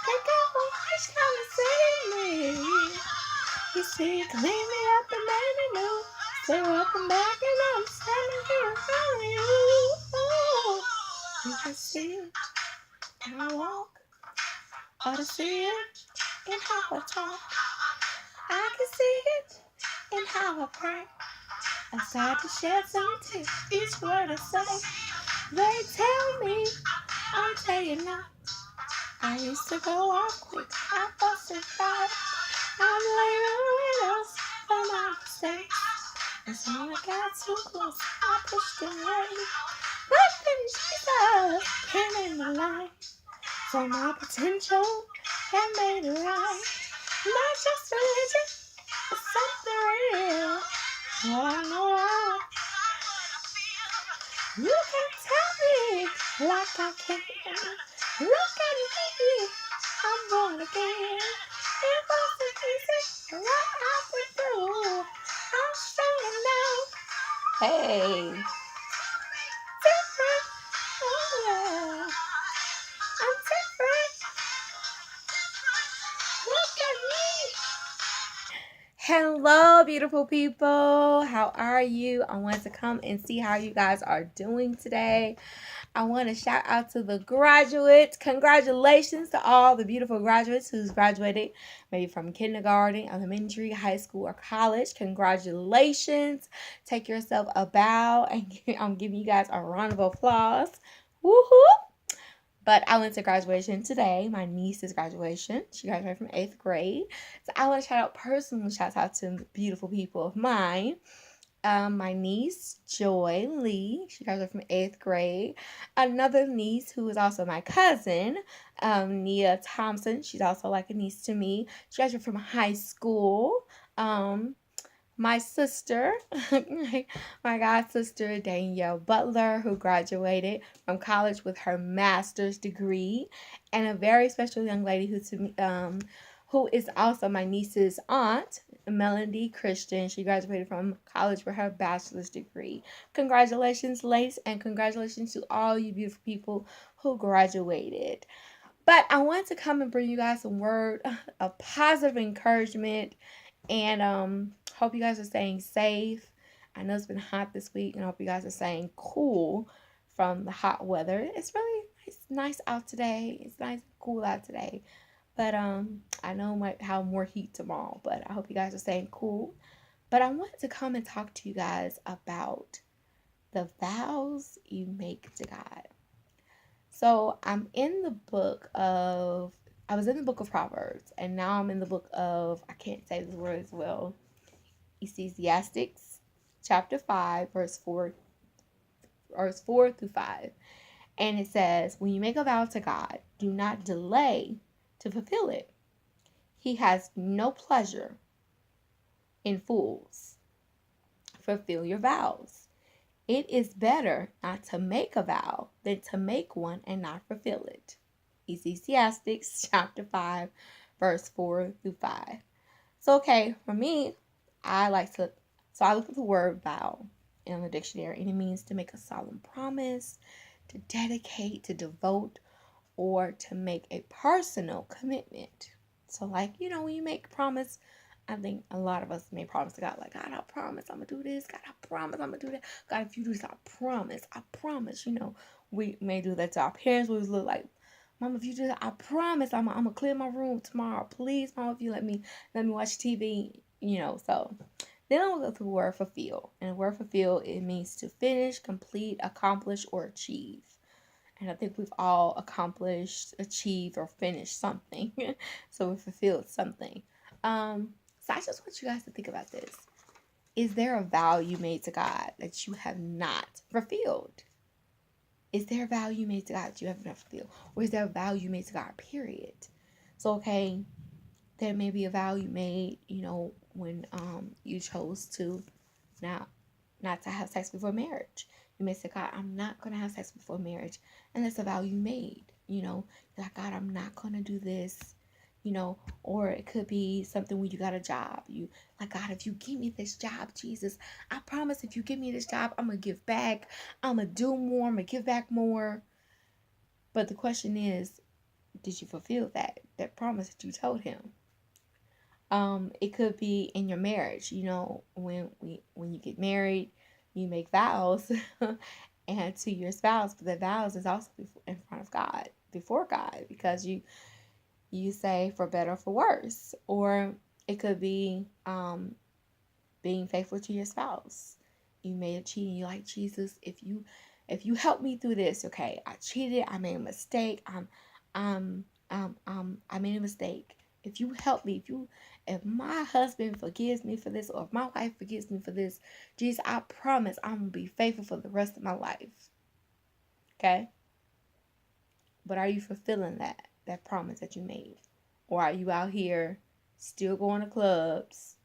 They got one wish come to save me. He said, clean me up and made me new. Say, welcome back and I'm standing here in front of you. Oh, you can see it in I walk. Ought to see it in how I talk. I can see it in how I pray. I start to shed some tears each word I say. They tell me I'm taking up. I used to go off quick, I fuss and fight. I'm laying with us for my mistakes. And so I got too close, I pushed away. But then Jesus came in the light. So my potential had made it right. Not just religion, but something real. Well, I know I. You can tell me like I can. Look at me, I'm born again. It wasn't easy, what I went through. I'm stronger now. Hey, different. Oh yeah, I'm different. Look at me. Hello, beautiful people. How are you? I want to come and see how you guys are doing today. I want to shout out to the graduates. Congratulations to all the beautiful graduates who's graduated maybe from kindergarten, elementary, high school, or college. Congratulations. Take yourself a bow and I'm giving you guys a round of applause. Woohoo! But I went to graduation today. My niece's graduation. She graduated from 8th grade. So I want to shout out to beautiful people of mine. My niece, Joy Lee. She graduated from 8th grade. Another niece who is also my cousin, Nia Thompson. She's also like a niece to me. She graduated from high school. My sister, my god sister Danielle Butler, who graduated from college with her master's degree, and a very special young lady who is also my niece's aunt, Melody Christian. She graduated from college with her bachelor's degree. Congratulations, ladies, and congratulations to all you beautiful people who graduated. But I want to come and bring you guys some word of positive encouragement, and hope you guys are staying safe. I know it's been hot this week, and I hope you guys are staying cool from the hot weather. It's nice out today. It's nice and cool out today. But I know I might have more heat tomorrow, but I hope you guys are staying cool. But I wanted to come and talk to you guys about the vows you make to God. So I was in the book of Proverbs, and now I'm in the book of, I can't say this word as well, Ecclesiastes, chapter 5, verse 4 through 5. And it says, when you make a vow to God, do not delay to fulfill it. He has no pleasure in fools. Fulfill your vows. It is better not to make a vow than to make one and not fulfill it. Ecclesiastes chapter 5, verse 4 through 5. So, okay, for me, I look at the word vow in the dictionary, and it means to make a solemn promise, to dedicate, to devote, or to make a personal commitment. So, like, when you make a promise, I think a lot of us may promise to God, like, God, I promise I'm going to do this. God, I promise I'm going to do that. God, if you do this, I promise. We may do that to our parents. We look like, Mama, if you do that, I promise I'm going to clear my room tomorrow. Please, Mama, if you let me watch TV, So then I'll go through the word fulfill. And the word fulfill, it means to finish, complete, accomplish, or achieve. And I think we've all accomplished, achieved, or finished something. So we fulfilled something. So I just want you guys to think about this. Is there a vow you made to God that you have not fulfilled? Is there a vow you made to God that you have not fulfilled? Or is there a vow you made to God, period? So, okay, there may be a vow you made, when you chose to not to have sex before marriage. You may say, God, I'm not going to have sex before marriage. And that's a vow you made, like, God, I'm not going to do this. Or it could be something when you got a job. You like, God, if you give me this job, Jesus, I promise if you give me this job, I'm going to give back. I'm going to do more. I'm going to give back more. But the question is, did you fulfill that promise that you told him? It could be in your marriage. You know, when you get married, you make vows and to your spouse, but the vows is also in front of God, before God, because you say for better or for worse. Or it could be being faithful to your spouse. You made a cheat and you're like, Jesus, if you help me through this, okay, I cheated, I made a mistake, I made a mistake. If you help me, if my husband forgives me for this, or if my wife forgives me for this, Jesus, I promise I'm gonna be faithful for the rest of my life. Okay? But are you fulfilling that promise that you made? Or are you out here still going to clubs,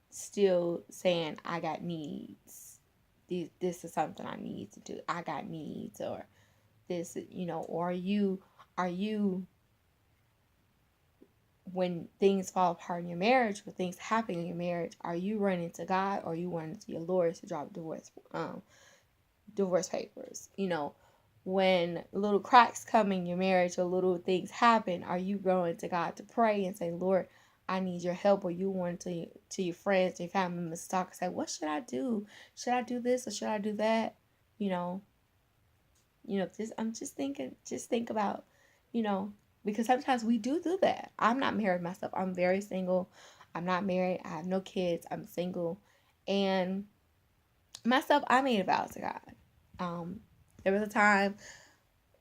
still saying, I got needs. This is something I need to do. I got needs. Or this, or are you, when things fall apart in your marriage, when things happen in your marriage, are you running to God, or are you running to your lawyers to drop divorce papers? When little cracks come in your marriage or little things happen, are you going to God to pray and say, Lord, I need your help? Or you want to your friends, to your family members, to talk and say, what should I do? Should I do this or should I do that? I'm just thinking, just think about, because sometimes we do that. I'm not married myself. I'm very single. I'm not married. I have no kids. I'm single. And myself, I made a vow to God. There was a time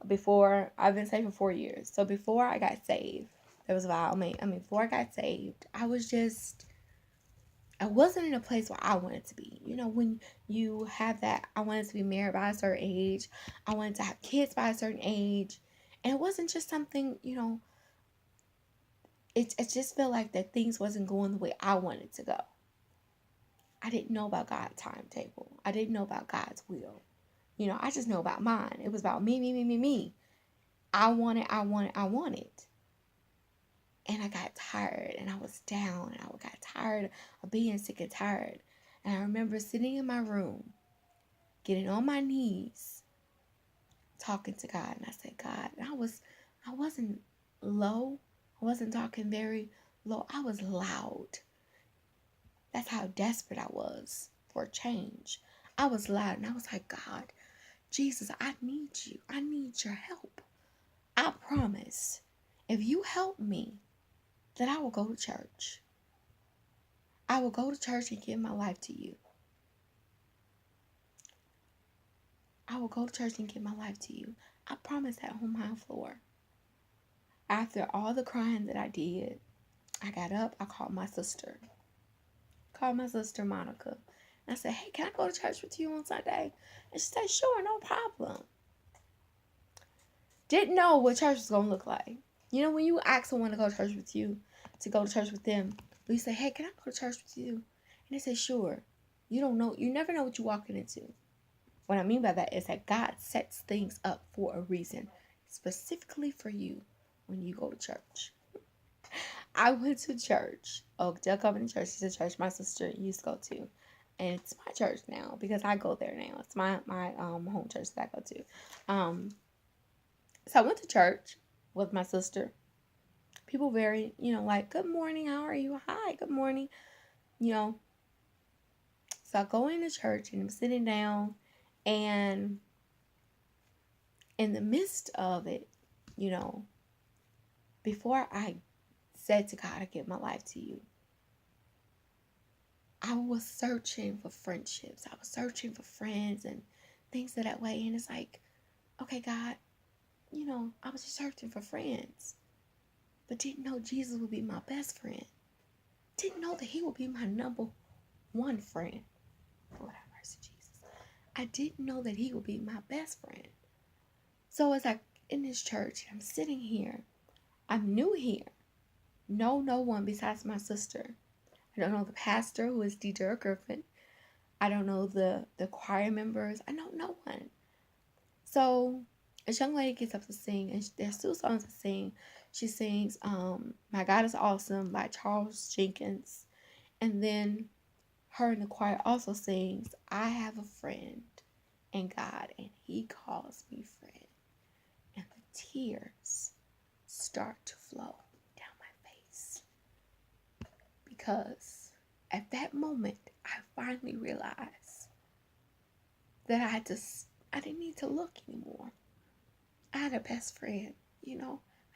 before, I've been saved for 4 years. So before I got saved, there was a vow. Before I got saved, I wasn't in a place where I wanted to be. When you have that, I wanted to be married by a certain age. I wanted to have kids by a certain age. And it wasn't just something, it just felt like that things wasn't going the way I wanted to go. I didn't know about God's timetable. I didn't know about God's will. I just know about mine. It was about me. I wanted. And I got tired, and I was down, and I got tired of being sick and tired. And I remember sitting in my room, getting on my knees, talking to God. And I said, God, and I wasn't low. I wasn't talking very low. I was loud. That's how desperate I was for change. I was loud, and I was like, God, Jesus, I need you. I need your help. I promise, if you help me, then I will go to church. I will go to church and give my life to you. I will go to church and give my life to you. I promise that on my floor. After all the crying that I did, I got up, I called my sister. Monica. And I said, hey, can I go to church with you on Sunday? And she said, sure, no problem. Didn't know what church was going to look like. When you ask someone to go to church with you, to go to church with them, you say, hey, can I go to church with you? And they say, sure. You don't know. You never know what you're walking into. What I mean by that is that God sets things up for a reason, specifically for you when you go to church. I went to church, Oakdale Covenant Church. It's a church my sister used to go to. And it's my church now because I go there now. It's my home church that I go to. So I went to church with my sister. People very, like, good morning, how are you? Hi, good morning. So I go into church and I'm sitting down, and in the midst of it, before I said to God, I give my life to you, I was searching for friendships. I was searching for friends and things of that way. And it's like, okay, God, I was just searching for friends, but didn't know Jesus would be my best friend. Didn't know that he would be my number one friend. Lord have mercy, Jesus. I didn't know that he would be my best friend. So as I in this church, I'm sitting here. I'm new here. Know no one besides my sister. I don't know the pastor, who is D. Dirk Griffin. I don't know the choir members. I know no one. So this young lady gets up to sing, and there's 2 songs to sing. She sings My God is Awesome by Charles Jenkins. And then her in the choir also sings I Have a Friend in God, and he calls me friend. And the tears start to flow down my face. Because at that moment, I finally realized that I didn't need to look anymore. I had a best friend, I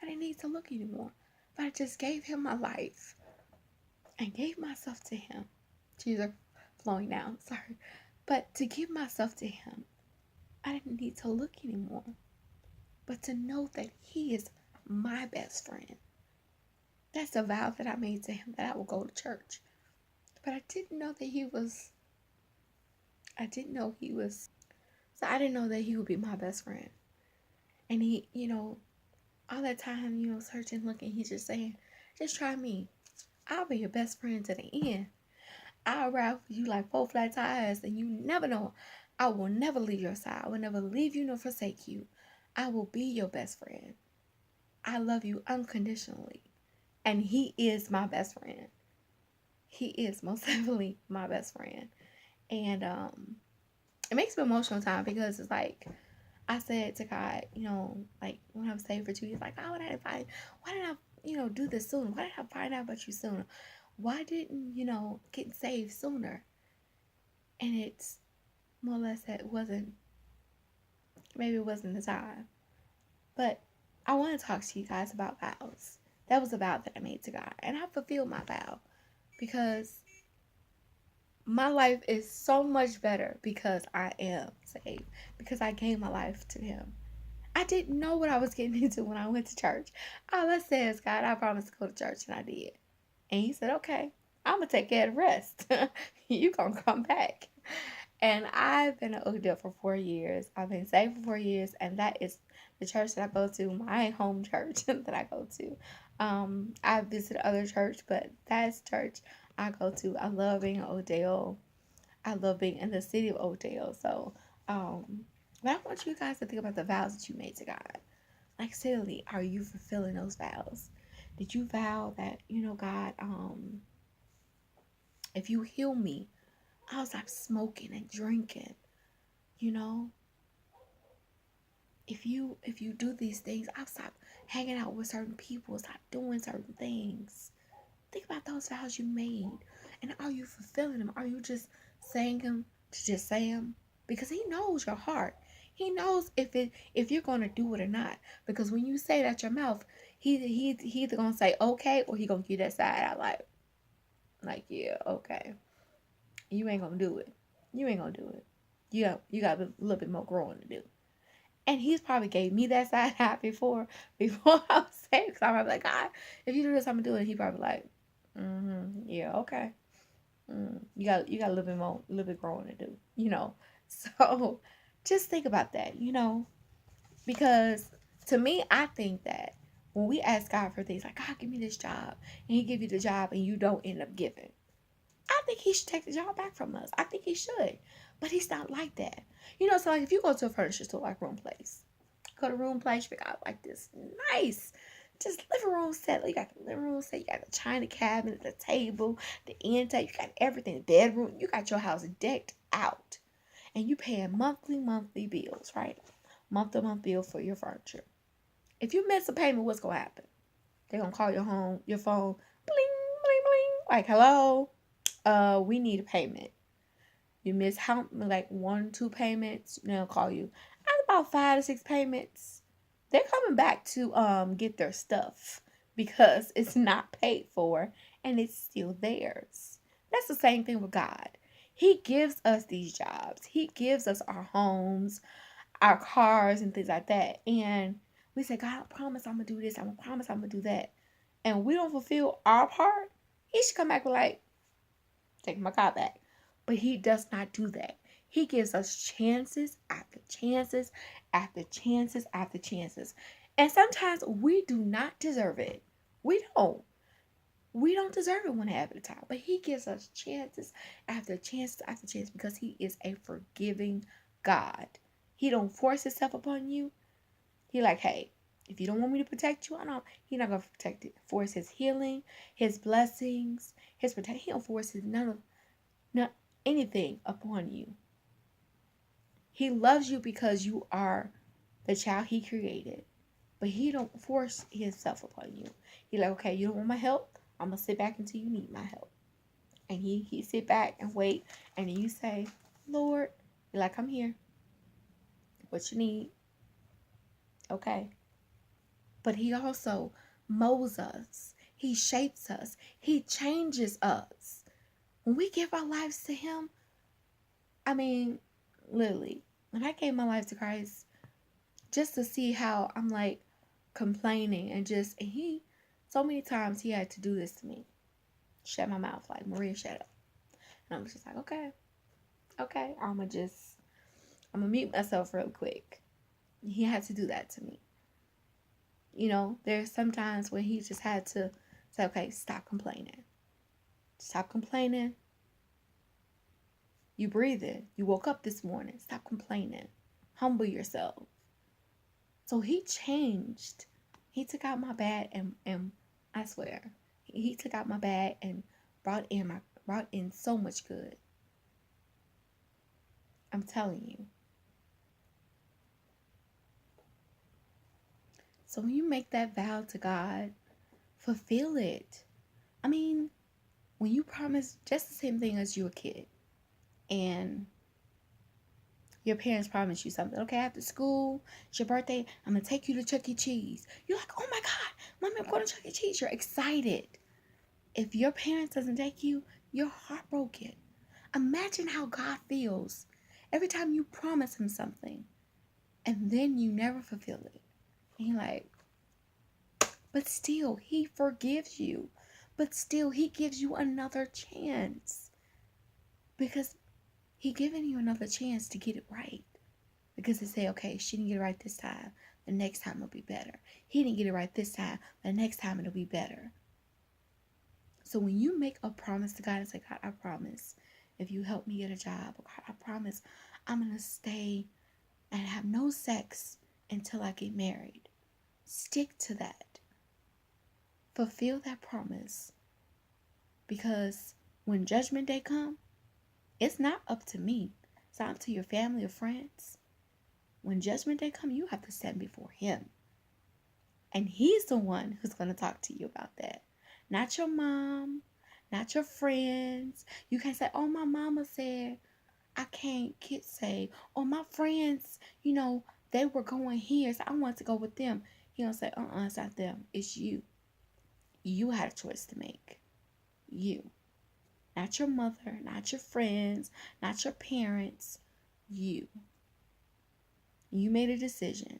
didn't need to look anymore. But I just gave him my life and gave myself to him. Tears are flowing now, sorry. But to give myself to him, I didn't need to look anymore. But to know that he is my best friend. That's a vow that I made to him, that I will go to church. But I didn't know that he was, so I didn't know that he would be my best friend. And he, all that time, searching, looking, he's just saying, just try me. I'll be your best friend to the end. I'll ride for you like 4 flat tires, and you never know. I will never leave your side. I will never leave you nor forsake you. I will be your best friend. I love you unconditionally. And he is my best friend. He is most definitely my best friend. And it makes me emotional time, because it's like, I said to God, like when I was saved for 2 years, like, why didn't I, do this sooner? Why didn't I find out about you sooner? Why didn't, get saved sooner? And it's more or less that maybe it wasn't the time. But I want to talk to you guys about vows. That was a vow that I made to God. And I fulfilled my vow, because my life is so much better because I am saved, because I gave my life to him. I didn't know what I was getting into when I went to church. All I said is, God, I promised to go to church, and I did. And he said, okay, I'm going to take care of the rest. You going to come back. And I've been an Oakdale for 4 years. I've been saved for 4 years, and that is the church that I go to, my home church that I go to. I visit other church, but that's church I go to. I love being in Oakdale. I love being in the city of Oakdale. So, but I want you guys to think about the vows that you made to God. Like, seriously, are you fulfilling those vows? Did you vow that, God, if you heal me, I'll stop smoking and drinking, If you do these things, I'll stop hanging out with certain people, stop doing certain things. Think about those vows you made. And are you fulfilling them? Are you just saying them to just say them? Because he knows your heart. He knows if you're going to do it or not. Because when you say it out your mouth, he either going to say okay, or he going to give that side out like, yeah, okay. You ain't going to do it. You ain't going to do it. You got a little bit more growing to do. And he's probably gave me that side out before I was saved. Because I'm probably like, God, if you do this, I'm going to do it. And he probably like, yeah, okay. You got a little bit growing to do, So just think about that, because to me, I think that when we ask God for things like, God, give me this job, and he give you the job and you don't end up giving, I think he should take the job back from us. I think he should. But he's not like that. So like if you go to a furniture store like Room Place, go to Room Place, you got like this nice just living room set. You got the living room set, you got the china cabinet, the table, the end table, you got everything, the bedroom. You got your house decked out. And you paying monthly bills, right? Month-to-month bill for your furniture. If you miss a payment, what's gonna happen? They're gonna call your phone, bling, bling, bling, like, hello, we need a payment. You miss like 1, 2 payments, they'll call you. After about 5 to 6 payments, they're coming back to get their stuff, because it's not paid for and it's still theirs. That's the same thing with God. He gives us these jobs. He gives us our homes, our cars, and things like that. And we say, God, I promise I'm going to do this. I promise I'm going to do that. And we don't fulfill our part. He should come back with like, take my car back. But he does not do that. He gives us chances after chances after chances after chances. And sometimes we do not deserve it. We don't. We don't deserve it 1 half of the time. But he gives us chances after chances after chances, because he is a forgiving God. He don't force himself upon you. He like, hey, if you don't want me to protect you, he's not going to protect it. Force his healing, his blessings, his protection. He don't force his not anything upon you. He loves you because you are the child he created. But he don't force himself upon you. He like, okay, you don't want my help? I'm gonna sit back until you need my help. And he sit back and wait, and then you say, Lord, you're like, I'm here. What you need? Okay. But he also molds us. He shapes us. He changes us. When we give our lives to him, I mean, literally, when I gave my life to Christ, just to see how I'm like complaining and he, so many times he had to do this to me. Shut my mouth, like, Maria, shut up. And I'm just like, okay, I'm gonna mute myself real quick. He had to do that to me. You know, there's sometimes when he just had to say, okay, stop complaining. Stop complaining. You breathing. You woke up this morning. Stop complaining. Humble yourself. So he changed. He took out my bad and I swear, he took out my bad and brought in so much good. I'm telling you. So when you make that vow to God, fulfill it. I mean, when you promise, just the same thing as you a kid, and your parents promise you something. Okay, after school, it's your birthday, I'm gonna take you to Chuck E. Cheese. You're like, oh my God, Mommy, I'm going to Chuck E. Cheese. You're excited. If your parents doesn't take you, you're heartbroken. Imagine how God feels every time you promise him something and then you never fulfill it. And you're like, but still, he forgives you. But still, he gives you another chance. Because he given you another chance to get it right. Because they say, okay, she didn't get it right this time. The next time it'll be better. He didn't get it right this time. The next time it'll be better. So when you make a promise to God and say, God, I promise, if you help me get a job, God, I promise I'm going to stay and have no sex until I get married. Stick to that. Fulfill that promise. Because when judgment day comes, it's not up to me. It's not up to your family or friends. When judgment day comes, you have to stand before him. And he's the one who's going to talk to you about that. Not your mom, not your friends. You can't say, oh, my mama said I can't get saved. Or my friends, they were going here, so I want to go with them. He don't say, it's not them. It's you. You had a choice to make. You. Not your mother, not your friends, not your parents. You. You made a decision.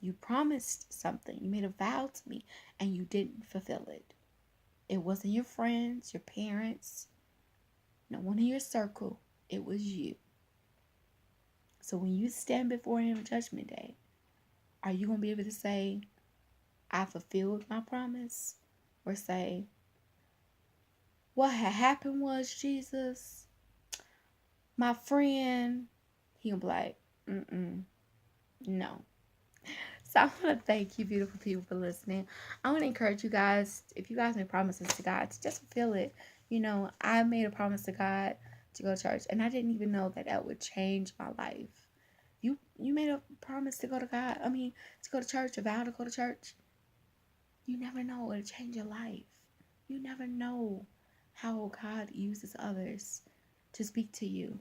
You promised something. You made a vow to me, and you didn't fulfill it. It wasn't your friends, your parents, no one in your circle. It was you. So when you stand before him on Judgment Day, are you going to be able to say, I fulfilled my promise? Or say, what had happened was, Jesus, my friend, he going to be like, no. So I want to thank you, beautiful people, for listening. I want to encourage you guys, if you guys make promises to God, to just fulfill it. I made a promise to God to go to church, and I didn't even know that would change my life. You made a promise to go to God. To go to church, a vow to go to church. You never know, it'll change your life. You never know how God uses others to speak to you.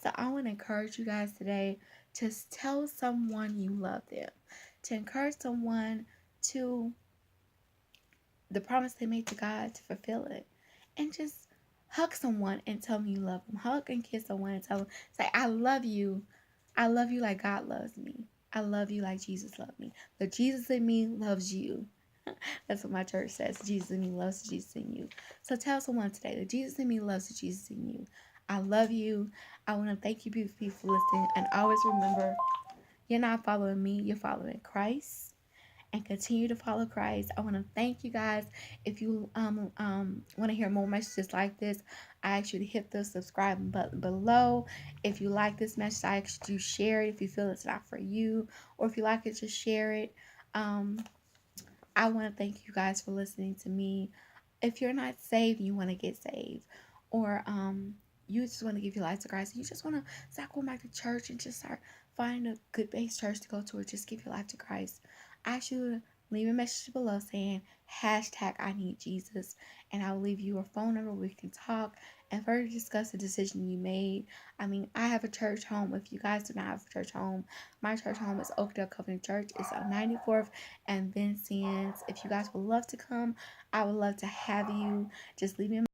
So I want to encourage you guys today to tell someone you love them, to encourage someone to the promise they made to God, to fulfill it, and just hug someone and tell them you love them. Hug and kiss someone and tell them, say, I love you. I love you like God loves me. I love you like Jesus loved me. The Jesus in me loves you. That's what my church says. Jesus in me loves Jesus in you. So tell someone today, the Jesus in me loves the Jesus in you. I love you. I want to thank you, beautiful people, for listening. And always remember, you're not following me. You're following Christ. And continue to follow Christ. I want to thank you guys. If you want to hear more messages like this, I ask you to hit the subscribe button below. If you like this message, I ask you to share it if you feel it's not for you, or if you like it, just share it. I want to thank you guys for listening to me. If you're not saved, you want to get saved, or you just want to give your life to Christ, you just want to start going back to church and just start find a good base church to go to or just give your life to Christ, I ask you to leave a message below saying hashtag I need Jesus, and I will leave you a phone number where we can talk and further discuss the decision you made. I mean, I have a church home. If you guys do not have a church home, my church home is Oakdale Covenant Church. It's on 94th and Vincennes. If you guys would love to come, I would love to have you. Just leave me a